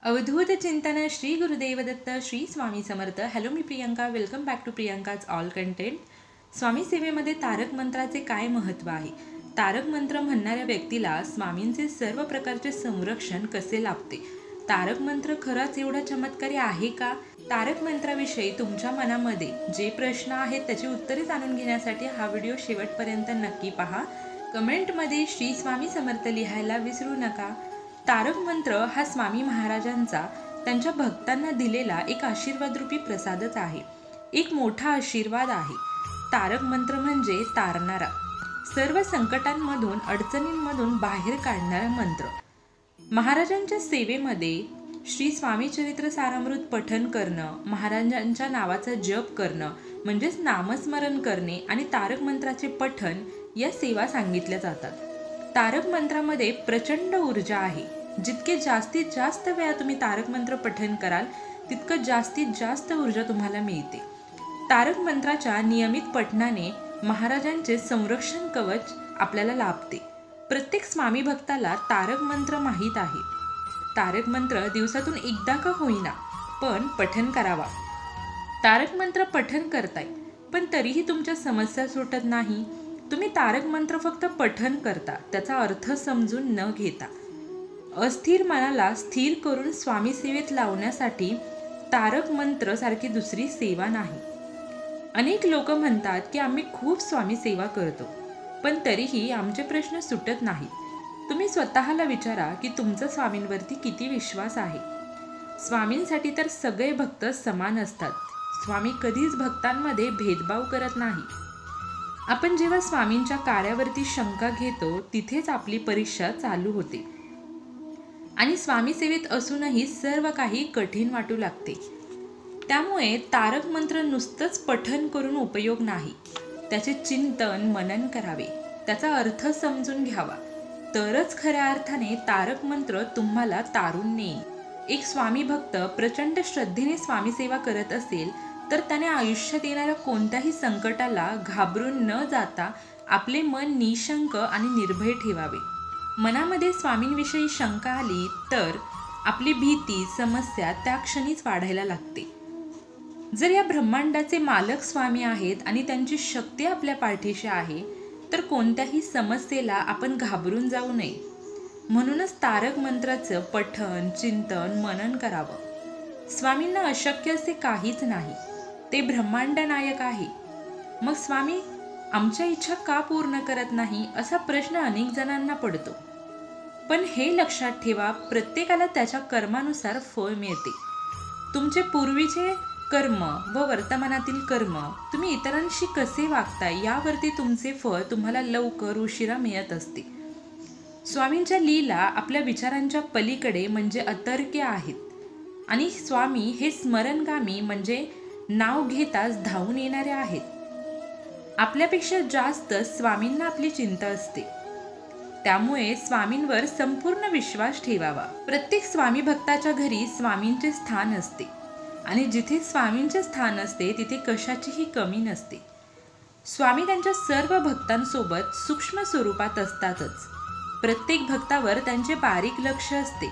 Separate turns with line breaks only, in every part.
अवधूत चिंतन श्री गुरुदेव दत्त श्री स्वामी समर्थ. हॅलो, मी Priyanka. Welcome back to Priyanka's all content. Swami सेवेमध्ये तारक मंत्राचे काय महत्त्व आहे? तारक मंत्र म्हणणाऱ्या व्यक्तीला स्वामींचे सर्व प्रकारचे संरक्षण कसे लाभते? तारक मंत्र खरंच एवढा चमत्कारी आहे का? तारक मंत्राविषयी तुमच्या मनामध्ये जे प्रश्न आहेत त्याची उत्तरे जाणून घेण्यासाठी हा व्हिडिओ शेवटपर्यंत नक्की पहा. कमेंटमध्ये श्री स्वामी समर्थ लिहायला विसरू नका. तारक मंत्र हा स्वामी महाराजांचा त्यांच्या भक्तांना दिलेला एक आशीर्वादरूपी प्रसादच आहे. एक मोठा आशीर्वाद आहे. तारक मंत्र म्हणजे तारणारा, सर्व संकटांमधून अडचणींमधून बाहेर काढणारा मंत्र. महाराजांच्या सेवेमध्ये श्री स्वामी चरित्र सारामृत पठण करणं, महाराजांच्या नावाचा जप करणं म्हणजेच नामस्मरण करणे आणि तारक मंत्राचे पठण या सेवा सांगितल्या जातात. तारक मंत्रामध्ये प्रचंड ऊर्जा आहे. जितके जास्तीत जास्त वेळा तुम्ही तारक मंत्र पठण कराल तितकं जास्तीत जास्त ऊर्जा तुम्हाला मिळते. तारक मंत्राच्या नियमित पठणाने महाराजांचे संरक्षण कवच आपल्याला लाभते. प्रत्येक स्वामी भक्ताला तारक मंत्र माहीत आहे. तारक मंत्र दिवसातून एकदा का होईना पण पठण करावा. तारक मंत्र पठण करताय पण तरीही तुमच्या समस्या सुटत नाही. तुम्ही तारक मंत्र फक्त पठण करता, त्याचा अर्थ समजून न घेता. अस्थिर मनाला स्थिर करून स्वामी सेवेत लावण्यासाठी तारक मंत्र सारखी दुसरी सेवा नाही. अनेक लोक म्हणतात की आम्ही खूप स्वामी सेवा करतो पण तरीही आमचे प्रश्न सुटत नाहीत. तुम्ही स्वतःला विचारा की तुमचा स्वामींवरती किती विश्वास आहे. स्वामींसाठी तर सगळे भक्त समान असतात. स्वामी कधीच भक्तांमध्ये भेदभाव करत नाही. आपण जेव्हा स्वामींच्या कार्यावरती शंका घेतो तिथेच आपली परीक्षा चालू होते आणि स्वामी सेवेत असूनही सर्व काही कठीण वाटू लागते. त्यामुळे तारक मंत्र नुसतंच पठण करून उपयोग नाही. त्याचे चिंतन मनन करावे, त्याचा अर्थ समजून घ्यावा, तरच खऱ्या अर्थाने तारक मंत्र तुम्हाला तारून नेईल. एक स्वामी भक्त प्रचंड श्रद्धेने स्वामी सेवा करत असेल तर त्याने आयुष्यात येणाऱ्या कोणत्याही संकटाला घाबरून न जाता आपले मन निशंक आणि निर्भय ठेवावे. मनामध्ये स्वामींविषयी शंका आली तर आपली भीती समस्या त्या क्षणीच वाढायला लागते. जर या ब्रह्मांडाचे मालक स्वामी आहेत आणि त्यांची शक्ती आपल्या पाठीशी आहे तर कोणत्याही समस्येला आपण घाबरून जाऊ नये. म्हणूनच तारक मंत्राचं पठण चिंतन मनन करावं. स्वामींना अशक्य असे काहीच नाही. ते ब्रह्मांड नायक आहे. मग स्वामी आमच्या इच्छा का पूर्ण करत नाही असा प्रश्न अनेक जणांना पडतो. पण हे लक्षात ठेवा, प्रत्येकाला त्याच्या कर्मानुसार फळ मिळते. तुमचे पूर्वीचे कर्म व वर्तमानातील कर्म, तुम्ही इतरांशी कसे वागताय यावरती तुमचे फळ तुम्हाला लवकर उशिरा मिळत असते. स्वामींच्या लीला आपल्या विचारांच्या पलीकडे म्हणजे अतर्क्य आहेत आणि स्वामी हे स्मरणगामी म्हणजे नाव घेताच धावून येणारे आहेत. आपल्यापेक्षा जास्त स्वामींना आपली चिंता असते. त्यामुळे स्वामींवर संपूर्ण विश्वास ठेवावा. प्रत्येक स्वामी भक्ताच्या घरी स्वामींचे स्थान असते आणि जिथे स्वामींचे स्थान असते तिथे कशाचीही कमी नसते. स्वामी त्यांच्या सर्व भक्तांसोबत सूक्ष्म स्वरूपात असतातच. प्रत्येक भक्तावर त्यांचे बारीक लक्ष असते.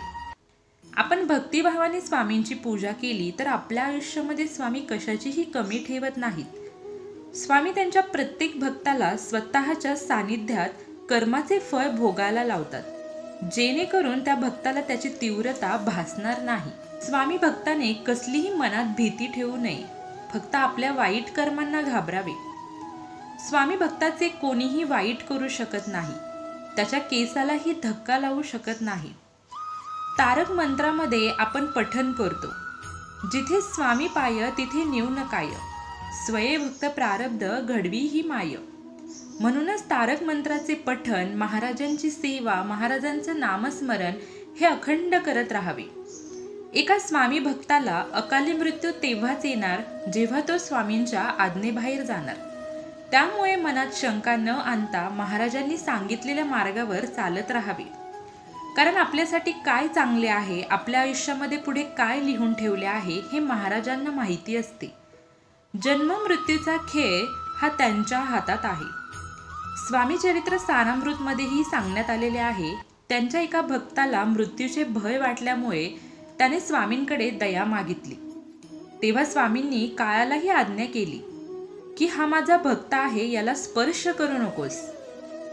आपण भक्तिभावाने स्वामींची पूजा केली तर आपल्या आयुष्यामध्ये स्वामी कशाचीही कमी ठेवत नाहीत. स्वामी त्यांच्या प्रत्येक भक्ताला स्वतःच्या सानिध्यात कर्माचे फळ भोगायला लावतात, जेणेकरून त्या भक्ताला त्याची तीव्रता भासणार नाही. स्वामी भक्ताने कसलीही मनात भीती ठेवू नये, फक्त आपल्या वाईट कर्मांना घाबरावे. स्वामी भक्ताचे कोणीही वाईट करू शकत नाही, त्याच्या केसालाही धक्का लावू शकत नाही. तारक मंत्रामध्ये आपण पठण करतो, जिथे स्वामी पाय तिथे न्यून काय, स्वये भक्त प्रारब्ध घडवी ही माय. म्हणूनच तारक मंत्राचे पठण, महाराजांची सेवा, महाराजांचं नामस्मरण हे अखंड करत राहावे. एका स्वामी भक्ताला अकाली मृत्यू तेव्हाच येणार जेव्हा तो स्वामींच्या आज्ञेबाहेर जाणार. त्यामुळे मनात शंका न आणता महाराजांनी सांगितलेल्या मार्गावर चालत राहावे. कारण आपल्यासाठी काय चांगले आहे, आपल्या आयुष्यामध्ये पुढे काय लिहून ठेवले आहे हे महाराजांना माहिती असते. जन्म मृत्यूचा खेळ हा त्यांच्या हातात आहे. स्वामी चरित्र सारामृतमध्येही सांगण्यात आलेले आहे, त्यांच्या एका भक्ताला मृत्यूचे भय वाटल्यामुळे त्याने स्वामींकडे दया मागितली। तेव्हा स्वामींनी काळालाही आज्ञा केली की हा माझा भक्त आहे, याला स्पर्श करू नकोस।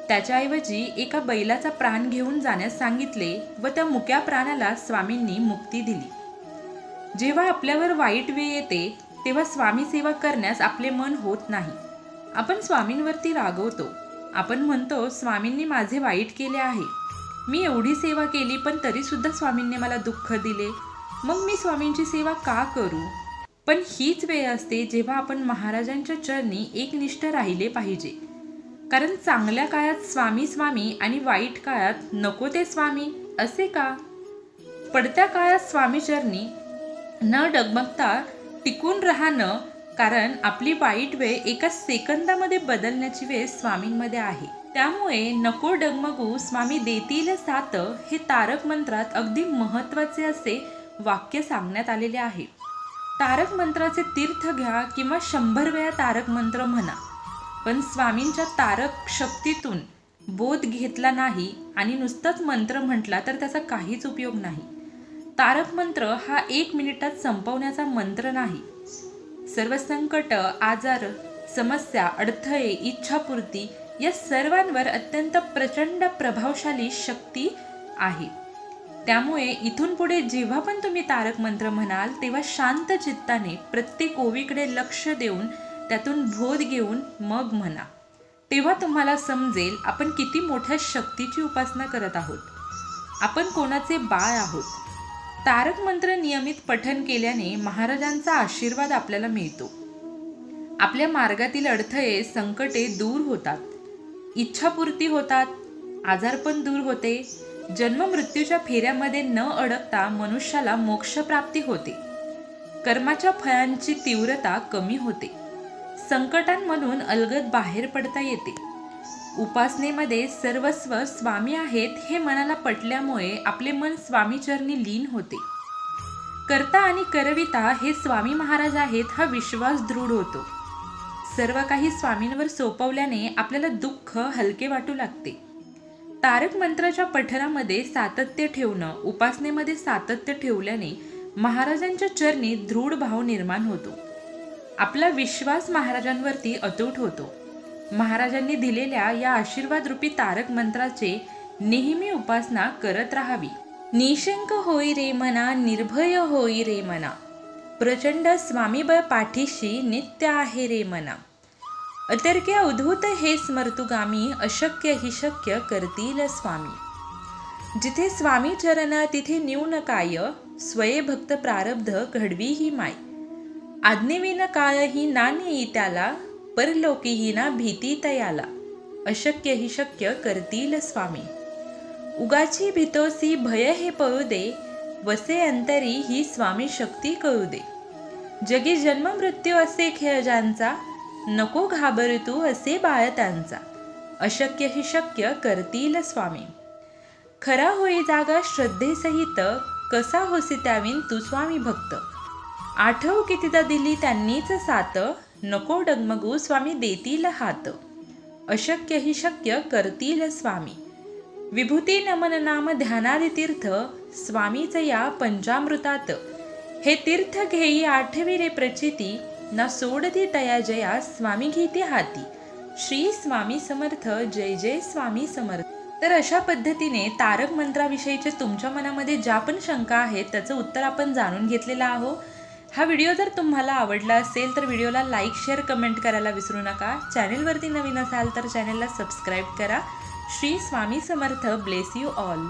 त्याच्याऐवजी एका बैलाचा प्राण घेऊन जाण्यास सांगितले व त्या मुक्या प्राण्याला स्वामींनी मुक्ती दिली। जेव्हा आपल्यावर वाईट वेळ येते तेव्हा स्वामी सेवा करण्यास आपले मन होत नाही। आपण स्वामींवरती रागवतो, आपण म्हणतो स्वामींनी माझे वाईट केले आहे, मी एवढी सेवा केली पण तरी सुद्धा स्वामींनी मला दुःख दिले, मग मी स्वामींची सेवा का करू। पण हीच वेळ असते जेव्हा आपण महाराजांच्या चरणी एकनिष्ठ राहिले पाहिजे, कारण चांगल्या काळात स्वामी स्वामी आणि वाईट काळात नको ते स्वामी असे का। पडत्या काळात स्वामी चरणी न डगमगता टिकून राहणं, कारण आपली वाईट वेळ एका सेकंदामध्ये बदलण्याची वेळ स्वामींमध्ये आहे। त्यामुळे नको डगमगू स्वामी देतील साथ हे तारक मंत्रात अगदी महत्त्वाचे असे वाक्य सांगण्यात आलेले आहे। तारक मंत्राचे तीर्थ घ्या किंवा 100 वेळा तारक मंत्र म्हणा, पण स्वामींच्या तारक शक्तीतून बोध घेतला नाही आणि नुसताच मंत्र म्हटला तर त्याचा काहीच उपयोग नाही। तारक मंत्र हा 1 मिनिटात संपवण्याचा मंत्र नाही। सर्व संकट, आजार, समस्या, अडथळे, इच्छापूर्ती या सर्वांवर अत्यंत प्रचंड प्रभावशाली शक्ती आहे। त्यामुळे इथून पुढे जेव्हा पण तुम्ही तारक मंत्र म्हणाल तेव्हा शांत चित्ताने प्रत्येक ओवीकडे लक्ष देऊन त्यातून बोध घेऊन मग म्हणा। तेव्हा तुम्हाला समजेल आपण किती मोठ्या शक्तीची उपासना करत आहोत, आपण कोणाचे बाळ आहोत। तारक मंत्र नियमित पठन केल्याने महाराजांचा आशीर्वाद आपल्याला मिळतो। आपल्या मार्गातील अडथळे, संकटे दूर होतात, इच्छापूर्ती होतात, आजारपण दूर होते, जन्म मृत्यूच्या फेऱ्यामध्ये न अडकता मनुष्याला मोक्षप्राप्ती होते, कर्माच्या फळांची तीव्रता कमी होते, संकटांमधून अलगद बाहेर पडता येते। उपासनेमध्ये सर्वस्व स्वामी आहेत हे मनाला पटल्यामुळे आपले मन स्वामीचरणी लीन होते। कर्ता आणि करविता हे स्वामी महाराज आहेत हा विश्वास दृढ होतो। सर्व काही स्वामींवर सोपवल्याने आपल्याला दुःख हलके वाटू लागते। तारक मंत्राच्या पठणामध्ये सातत्य ठेवणं, उपासनेमध्ये सातत्य ठेवल्याने महाराजांच्या चरणी दृढ भाव निर्माण होतो। आपला विश्वास महाराजांवरती अतूट होतो। महाराजांनी दिलेल्या या आशीर्वाद रूपी तारक मंत्राचे नेहमी उपासना करत राहावी। निशंक होई रे मना, निर्भय होई रे मना, प्रचंड स्वामीबळ पाठीशी नित्य आहे रे मना, अतर्क्य अवधूत हे स्मर्तुगामी, अशक्य ही शक्य करतील स्वामी। जिथे स्वामी चरण तिथे न्यून काय, स्वये भक्त प्रारब्ध घडवी ही माय, आज्ञेविन काळ ही नानेई त्याला, परलोकीही ना भीती तयाला, अशक्य ही शक्य करतील स्वामी। उगाची भीतोसी भय हे पळू दे, वसे अंतरी ही स्वामी शक्ती कळू दे, जगी जन्म मृत्यू असे खेळ ज्यांचा, नको घाबर तू असे बाळ त्यांचा, अशक्य ही शक्य करतील स्वामी। खरा होई जागा श्रद्धेसहित, कसा होसी त्याविन तू स्वामी भक्त, आठव कितीदा दिली त्यांनीच साथ, नको डगमगू स्वामी देतील हात, अशक्य ही शक्य करतील स्वामी। विभूती नमन नाम ध्यानादि तीर्थ, स्वामीच या पंचामृतात, हे तीर्थ घेई आठवी रे प्रचिती, ना सोडती तया जया स्वामी घेते हाती, श्री स्वामी समर्थ, जय जय स्वामी समर्थ। तर अशा पद्धतीने तारक मंत्राविषयीचे तुमच्या मनामध्ये ज्या पण शंका आहेत त्याचं उत्तर आपण जाणून घेतलेलं आहोत। हा व्हिडिओ जर तुम्हाला आवडला असेल तर व्हिडिओला लाईक, शेअर, कमेंट करायला विसरू नका। चॅनेलवरती नवीन असाल तर चॅनेलला सबस्क्राईब करा। श्री स्वामी समर्थ, ब्लेस यू ऑल।